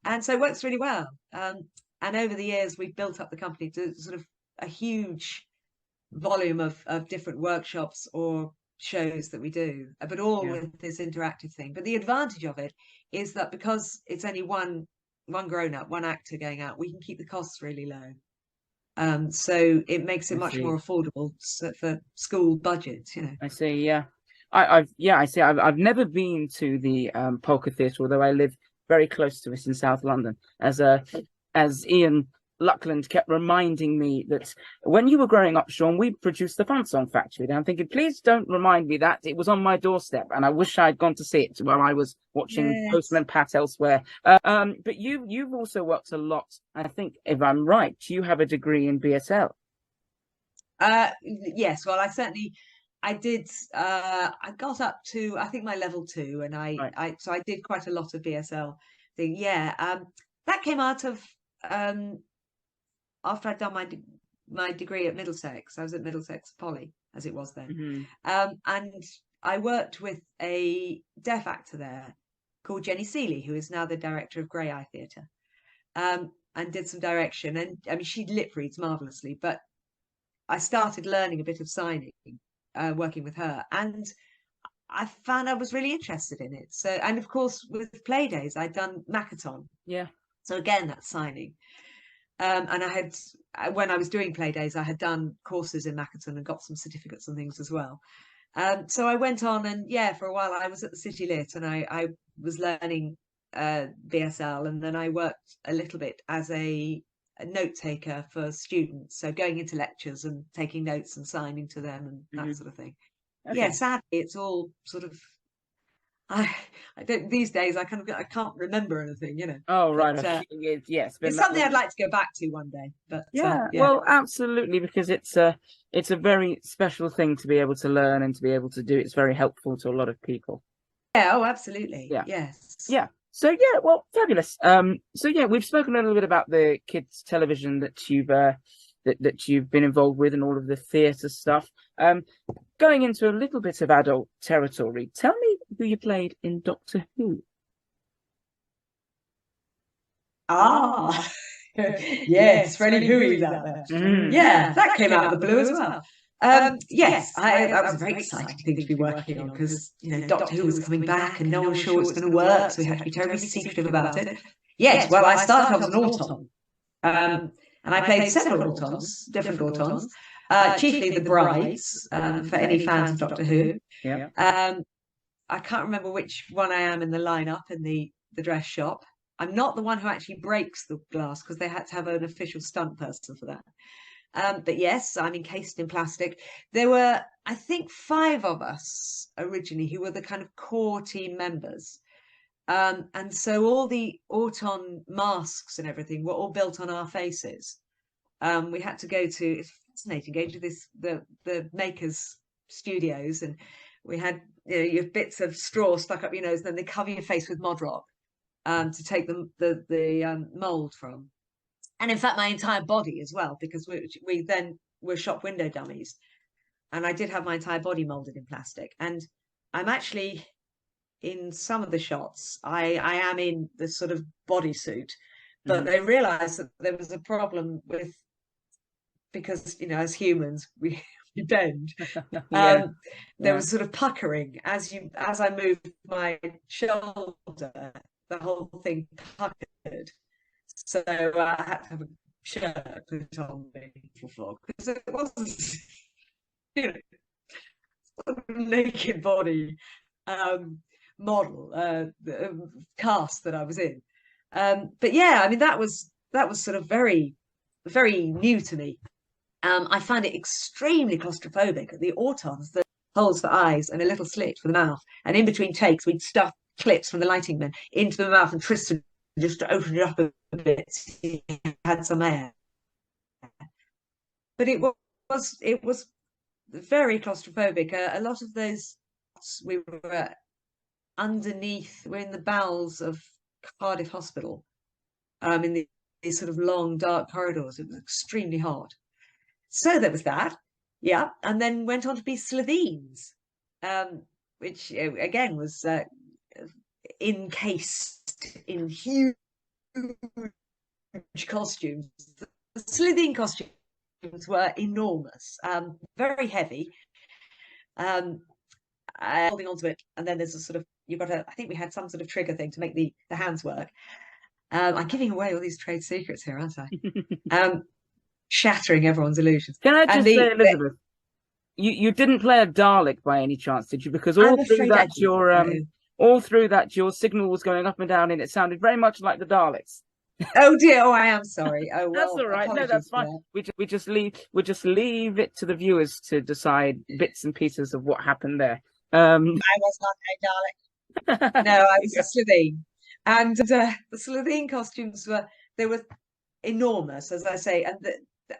And so it works really well. And over the years, we've built up the company to sort of a huge volume of different workshops or shows that we do, but all with this interactive thing. But the advantage of it is that because it's only one grown-up, one actor going out, we can keep the costs really low. So it makes it much more affordable for school budgets. I see. Yeah, I see. I've never been to the Polka Theatre, although I live very close to it in South London. As Ian Luckland kept reminding me that when you were growing up, Sean, we produced the Fun Song Factory. And I'm thinking, please don't remind me that it was on my doorstep, and I wish I'd gone to see it while I was watching Postman Pat elsewhere. But you've also worked a lot. I think, if I'm right, you have a degree in BSL. Yes. Well, I did. I got up to, I think, my level 2, and so I did quite a lot of BSL thing. Yeah, that came out of after I'd done my degree at Middlesex. I was at Middlesex Poly, as it was then, and I worked with a deaf actor there called Jenny Seeley, who is now the director of Grey Eye Theatre, and did some direction. And I mean, she lip reads marvelously, but I started learning a bit of signing, working with her, and I found I was really interested in it. So, and of course, with Playdays, I'd done Makaton. Yeah. So again, that's signing. And I had, when I was doing Playdays, I had done courses in Makaton and got some certificates and things as well. So I went on, and yeah, for a while I was at the City Lit, and I was learning BSL, and then I worked a little bit as a note taker for students, so going into lectures and taking notes and signing to them and that sort of thing. Okay. Yeah, sadly, it's all sort of. I don't these days. I can't remember anything, you know. Oh right, But, yes, it's something I'd like to go back to one day. But yeah, well, absolutely, because it's a very special thing to be able to learn and to be able to do. It's very helpful to a lot of people. Yeah, oh, absolutely. Yeah. Yes. Yeah. So yeah, well, fabulous. So yeah, we've spoken a little bit about the kids' television that you've been involved with and all of the theatre stuff. Going into a little bit of adult territory, tell me who you played in Doctor Who. Ah, yes, Freddie Huey's out there. Yeah, that came out of the blue as well. Yes, that was a very exciting thing to be working on, because Doctor Who was coming back and no one was sure it was going to work, so we had to be terribly secretive about it. Yes, well, I started off as an auton, and I played several autons, different autons, chiefly the brides, for any fans of Doctor Who. Yeah. I can't remember which one I am in the lineup in the dress shop. I'm not the one who actually breaks the glass, because they had to have an official stunt person for that. But yes, I'm encased in plastic. There were, I think, 5 of us originally who were the kind of core team members. And so all the auton masks and everything were all built on our faces. We had to go to, it's fascinating, go to the makers' studios, and we had you have bits of straw stuck up your nose, and then they cover your face with Modrock to take the mold from. And in fact, my entire body as well, because we then were shop window dummies. And I did have my entire body molded in plastic. And I'm actually, in some of the shots, I am in this sort of bodysuit. But they realised that there was a problem with, because, as humans, we bend. There was sort of puckering as I moved my shoulder, the whole thing puckered. So I had to have a shirt put on me because it wasn't, sort of naked body model cast that I was in. But yeah, I mean that was sort of very, very new to me. I found it extremely claustrophobic. The autons, the holes for eyes and a little slit for the mouth, and in between takes we'd stuff clips from the lighting men into the mouth, and Tristan just to open it up a bit, he had some air. But it was very claustrophobic. A lot of those, we were underneath, we're in the bowels of Cardiff Hospital, in these sort of long dark corridors. It was extremely hot. So there was that, yeah, and then went on to be Slovenes, which again was encased in huge costumes. The Slovene costumes were enormous, very heavy. Holding onto it, and then there's a sort of, I think we had some sort of trigger thing to make the hands work. I'm giving away all these trade secrets here, aren't I? Shattering everyone's illusions. Can I just say, Elizabeth, you didn't play a Dalek by any chance, did you? Because all through that your signal was going up and down, and it sounded very much like the Daleks. Oh dear! Oh, I am sorry. Oh, well, that's all right. No, that's fine. We just leave it to the viewers to decide bits and pieces of what happened there. I was not a Dalek. No, I was a Slovene, and the Slovene costumes were enormous, as I say, and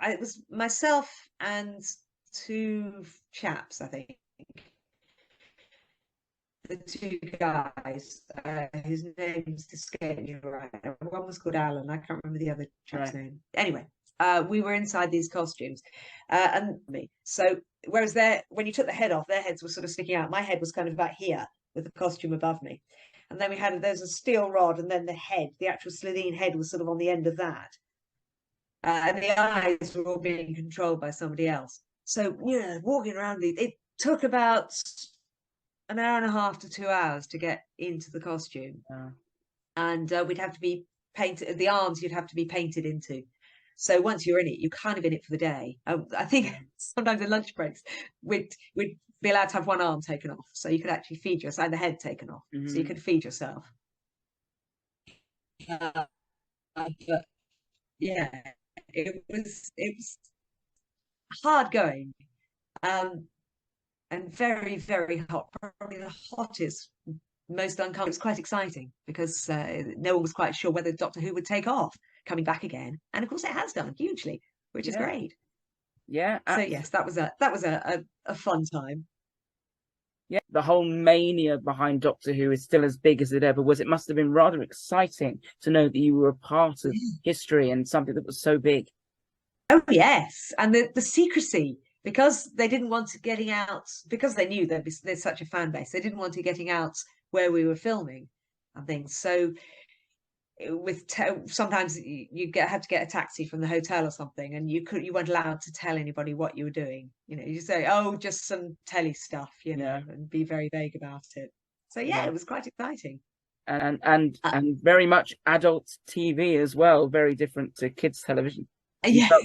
it was myself and 2 chaps, I think, the two guys, his name's escaping me right now. One was called Alan. I can't remember the other chap's name. Anyway, we were inside these costumes, and me. So whereas when you took the head off, their heads were sort of sticking out. My head was kind of about here with the costume above me, and then there's a steel rod, and then the actual Slovene head was sort of on the end of that, and the eyes were all being controlled by somebody else. So walking around it took about an hour and a half to 2 hours to get into the costume. And we'd have to be painted, the arms you'd have to be painted into. So once you're in it, you're kind of in it for the day. I think sometimes in lunch breaks, we'd be allowed to have one arm taken off. So you could actually feed yourself, and the head taken off. So you could feed yourself. But yeah, it was hard going. And very, very hot, probably the hottest, most uncomfortable. It was quite exciting because no one was quite sure whether Doctor Who would take off, coming back again. And of course it has done hugely, which is great. Yeah. So yes, that was a fun time. Yeah, the whole mania behind Doctor Who is still as big as it ever was. It must have been rather exciting to know that you were a part of history and something that was so big. Oh yes, and the secrecy. Because they didn't want it getting out, because they knew there's such a fan base, they didn't want it getting out where we were filming and things. So sometimes you have to get a taxi from the hotel or something, and you weren't allowed to tell anybody what you were doing. You say, oh, just some telly stuff, and be very vague about it. So it was quite exciting. And very much adult TV as well, very different to kids television.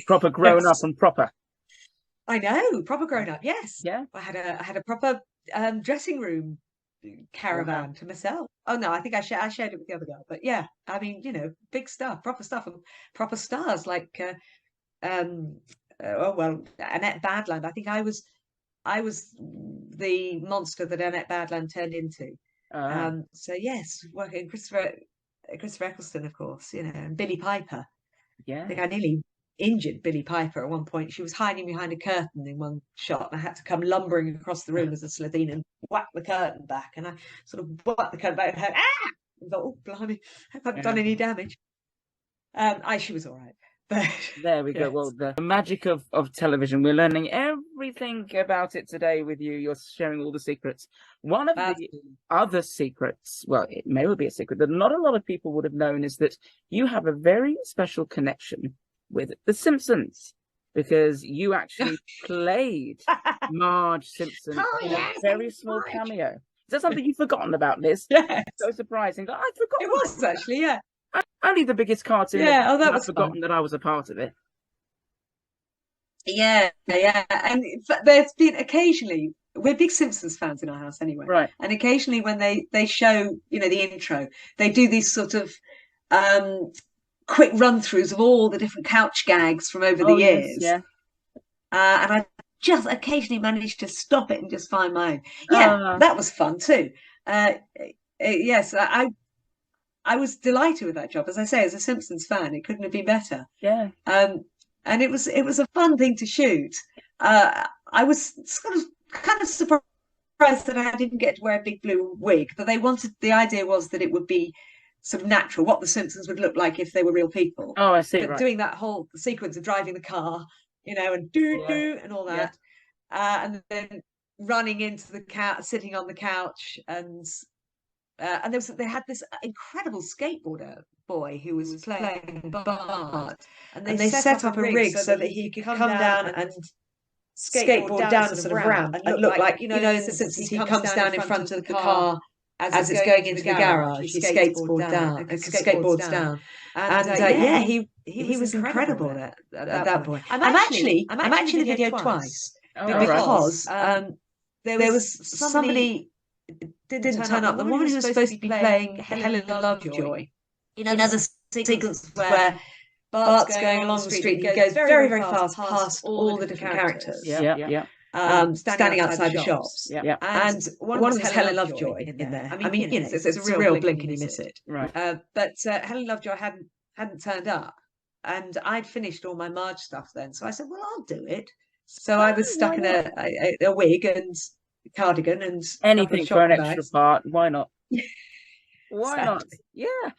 Proper grown up and proper. I know, proper grown up. Yes. Yeah. I had a proper dressing room caravan to myself. Oh no, I think I shared it with the other guy. But yeah, I mean, big stuff, and proper stars like Annette Badland. I think I was the monster that Annette Badland turned into. So yes, working Christopher Eccleston, of course, and Billie Piper. Yeah. I think I nearly injured Billie Piper at one point. She was hiding behind a curtain in one shot, and I had to come lumbering across the room as a Slovene and whack the curtain back. And I sort of whacked the curtain back and heard, and thought, oh blimey, I haven't done any damage. She was all right. But there we go. Well, the magic of television. We're learning everything about it today with you. You're sharing all the secrets. One of the other secrets, well, it may well be a secret that not a lot of people would have known, is that you have a very special connection with the Simpsons, because you actually played Marge Simpson in a very small cameo. Is that something you've forgotten about, Liz? Yeah. So surprising. I forgot. It was actually, yeah. Only the biggest cartoon. Yeah, that was forgotten fun. that I was a part of it. Yeah. And there's been occasionally, we're big Simpsons fans in our house anyway. Right. And occasionally when they show, the intro, they do these sort of quick run-throughs of all the different couch gags from over the years. Yes, and I just occasionally managed to stop it and just find my own. Yeah, that was fun too. Yes, I was delighted with that job. As I say, as a Simpsons fan, it couldn't have been better. Yeah. And it was a fun thing to shoot. I was kind of surprised that I didn't get to wear a big blue wig, but the idea was that it would be sort of natural, what the Simpsons would look like if they were real people. Oh, I see. But doing that whole sequence of driving the car, and do and all that, and then running into the couch, sitting on the couch, and they had this incredible skateboarder boy who was playing Bart, and they set up a rig so that he could come down and skateboard down a sort of ramp and look like in the Simpsons he comes down in front of the car as it's going into the garage. He skateboards down. And he was incredible at that point. I'm actually the video twice because there was somebody didn't turn up. The woman who was supposed to be playing Helen Lovejoy. The sequence where Bart's going along the street. He goes very, very fast past all the different characters. Yeah. Standing outside the shops. Yeah. And one was Helen Lovejoy in there. I mean, it's a real blink and you miss it. Right. But Helen Lovejoy hadn't turned up, and I'd finished all my Marge stuff then. So I said, well, I'll do it. So I was stuck in a wig, and cardigan and a couple Anything of for an shopping extra bags. part. Why not? Why not? Exactly. Yeah.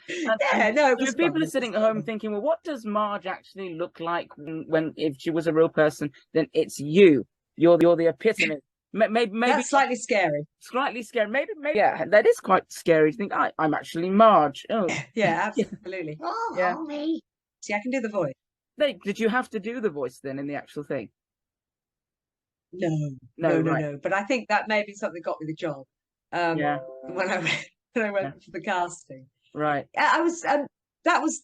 Yeah, no, it So was if people fun. are sitting at home thinking, well, what does Marge actually look like when if she was a real person? Then it's you. You're the epitome. Maybe That's slightly scary. slightly scary. Maybe. Yeah, that is quite scary to think. I'm actually Marge. Oh, Yeah, absolutely. Oh, yeah. mommy. See, I can do the voice. Did you have to do the voice then in the actual thing? No, No, no, no, right. no. But I think that may have been something that got me the job. Yeah, When I went, when I yeah, went for the casting. right. Yeah, I was that was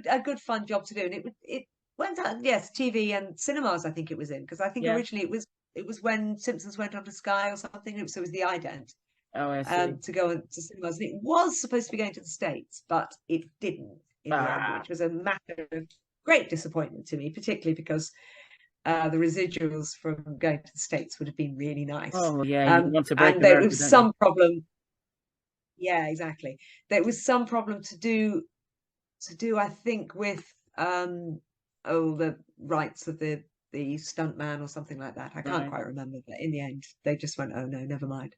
a good fun job to do, and it went out, yes, TV and cinemas. I think it was in, because I think Yeah. originally it was when Simpsons went on to Sky or something. So it was the ident Oh, I see. to go to cinemas. And it was supposed to be going to the States, but it didn't in the end, Ah. which was a matter of great disappointment to me, particularly because the residuals from going to the States would have been really nice. Oh, yeah. You want to break And there America, was don't you? some problem. Yeah, exactly. There was some problem I think with the rights of the stunt man or something like that. I can't Right. quite remember, but in the end they just went, oh no, never mind.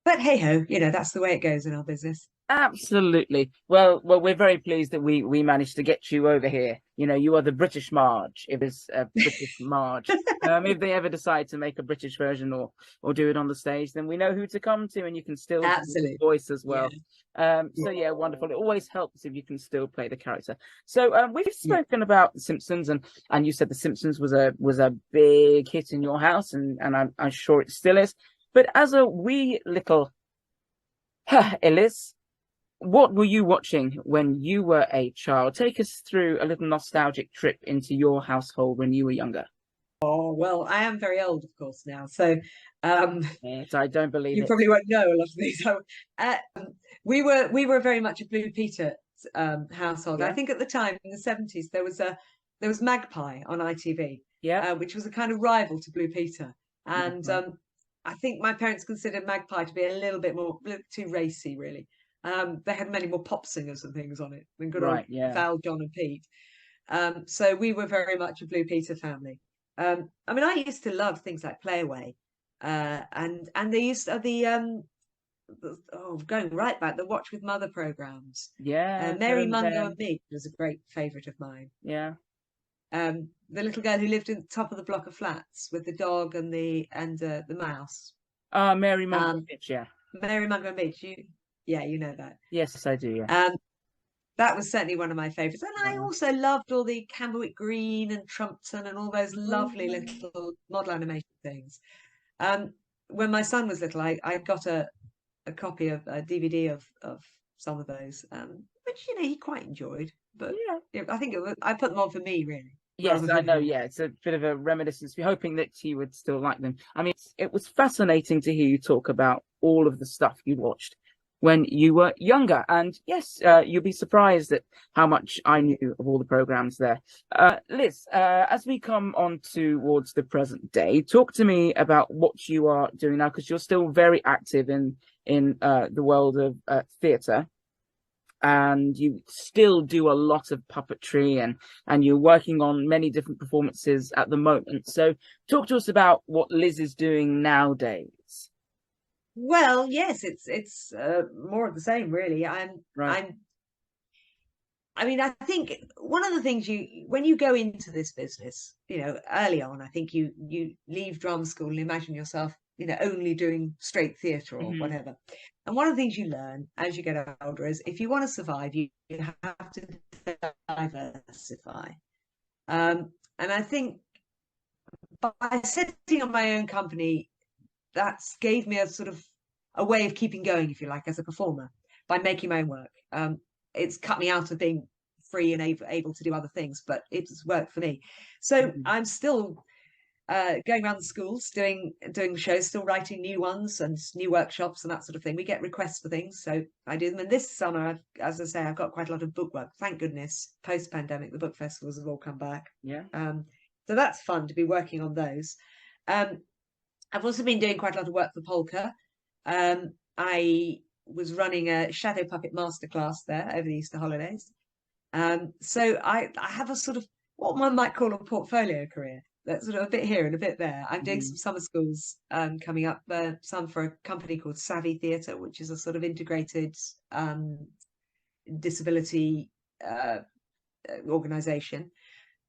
But hey ho, that's the way it goes in our business. Absolutely. Well, we're very pleased that we managed to get you over here. You are the British Marge. It was a British Marge. If they ever decide to make a British version or do it on the stage, then we know who to come to, and you can still do the Absolutely. voice as Yeah. well. So yeah, wonderful. It always helps if you can still play the character. So we've Yeah. spoken about The Simpsons, and you said The Simpsons was a big hit in your house, and I'm sure it still is. But as a wee little Ellis, what were you watching when you were a child? Take us through a little nostalgic trip into your household when you were younger. Oh, well, I am very old, of course, now. So Yes, I don't believe you it. probably won't know a lot of these. So, we were very much a Blue Peter household. Yeah. I think at the time in the 70s there was Magpie on ITV, Yeah. which was a kind of rival to Blue Peter. And Right. I think my parents considered Magpie to be a little too racy, really. They had many more pop singers and things on it than good old Right. Yeah. Val, John, and Pete. So we were very much a Blue Peter family. I mean, I used to love things like Play Away, and they used to going right back, the Watch with Mother programs. Yeah. Mary Remember Mungo them. and Me was a great favourite of mine. Yeah. The little girl who lived in the top of the block of flats with the dog and the mouse. Mary Mungo. Um, Yeah. Mary Mungo and Me. You know that. Yes, I do. Yeah. That was certainly one of my favourites. And I also loved all the Camberwick Green and Trumpton and all those lovely little model animation things. When my son was little, I got a copy of a DVD of some of those, which he quite enjoyed. But Yeah. I think I put them on for me, really. Yes, rather I than know. him. Yeah, it's a bit of a reminiscence. We're hoping that he would still like them. I mean, it was fascinating to hear you talk about all of the stuff you watched when you were younger. And yes, you'll be surprised at how much I knew of all the programs there. Liz, as we come on towards the present day, talk to me about what you are doing now, because you're still very active in the world of theatre. And you still do a lot of puppetry, and you're working on many different performances at the moment. So talk to us about what Liz is doing nowadays. Well, yes, it's more of the same, really. Right. I mean, I think one of the things when you go into this business, early on, I think you leave drama school and imagine yourself, only doing straight theatre or whatever. And one of the things you learn as you get older is if you want to survive, you have to diversify. And I think by setting up my own company, that's gave me a sort of a way of keeping going, if you like, as a performer by making my own work. It's cut me out of being free and able to do other things, but it's worked for me. So I'm still going around the schools, doing shows, still writing new ones and new workshops and that sort of thing. We get requests for things, so I do them. And this summer, as I say, I've got quite a lot of book work. Thank goodness, post-pandemic, the book festivals have all come back. Yeah. So that's fun to be working on those. I've also been doing quite a lot of work for Polka. I was running a shadow puppet masterclass there over the Easter holidays. So I have a sort of what one might call a portfolio career. That's sort of a bit here and a bit there. I'm doing Mhm. some summer schools coming up, some for a company called Savvy Theatre, which is a sort of integrated disability organisation,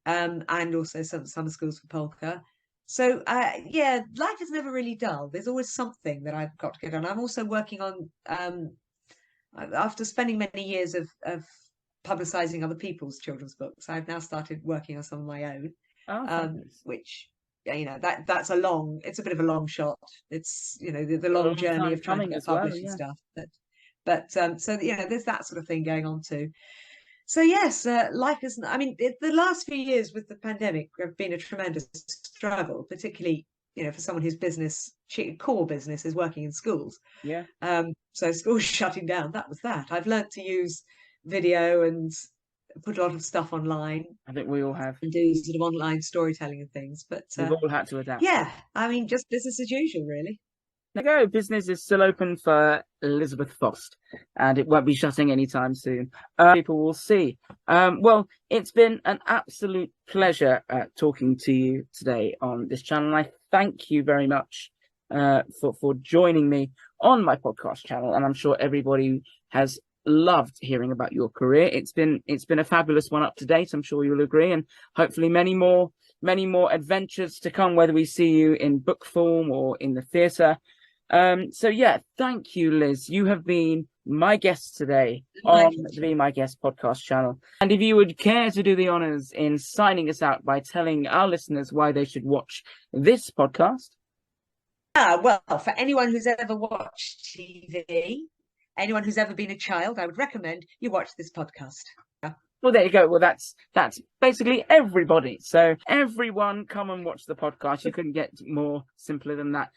and also some summer schools for polka. So yeah, life is never really dull. There's always something that I've got to get on. I'm also working on after spending many years of publicizing other people's children's books, I've now started working on some of my own, Oh, fabulous. which that's it's a bit of a long shot. It's the A long long journey time of trying to coming get as well, published and yeah. stuff. But so there's that sort of thing going on too. So yes, life isn't. I mean, the last few years with the pandemic have been a tremendous struggle, particularly for someone whose core business is working in schools. Yeah. So schools shutting down. That was that. I've learnt to use video and put a lot of stuff online I think we all have. and do sort of online storytelling and things. But We've all had to adapt. yeah, I mean, just business as usual, really. There you go. Business is still open for Elizabeth Fost, and it won't be shutting anytime soon. People will see. Well, it's been an absolute pleasure talking to you today on this channel. I thank you very much for joining me on my podcast channel, and I'm sure everybody has loved hearing about your career. It's been a fabulous one up to date. I'm sure you'll agree, and hopefully many more adventures to come, whether we see you in book form or in the theatre. So yeah, thank you, Liz. You have been my guest today on the Be My Guest podcast channel. And if you would care to do the honors in signing us out by telling our listeners why they should watch this podcast. Well, for anyone who's ever watched TV, anyone who's ever been a child, I would recommend you watch this podcast. Well, there you go. Well, that's basically everybody. So everyone, come and watch the podcast. You couldn't get more simpler than that.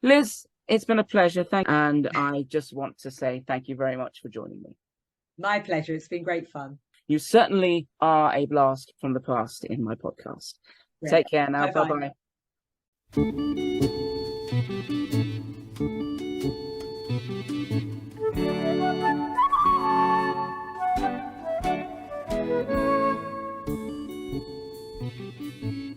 Liz, it's been a pleasure. And I just want to say thank you very much for joining me. My pleasure. It's been great fun. You certainly are a blast from the past in my podcast. Great. Take care now. Bye-bye. Bye-bye.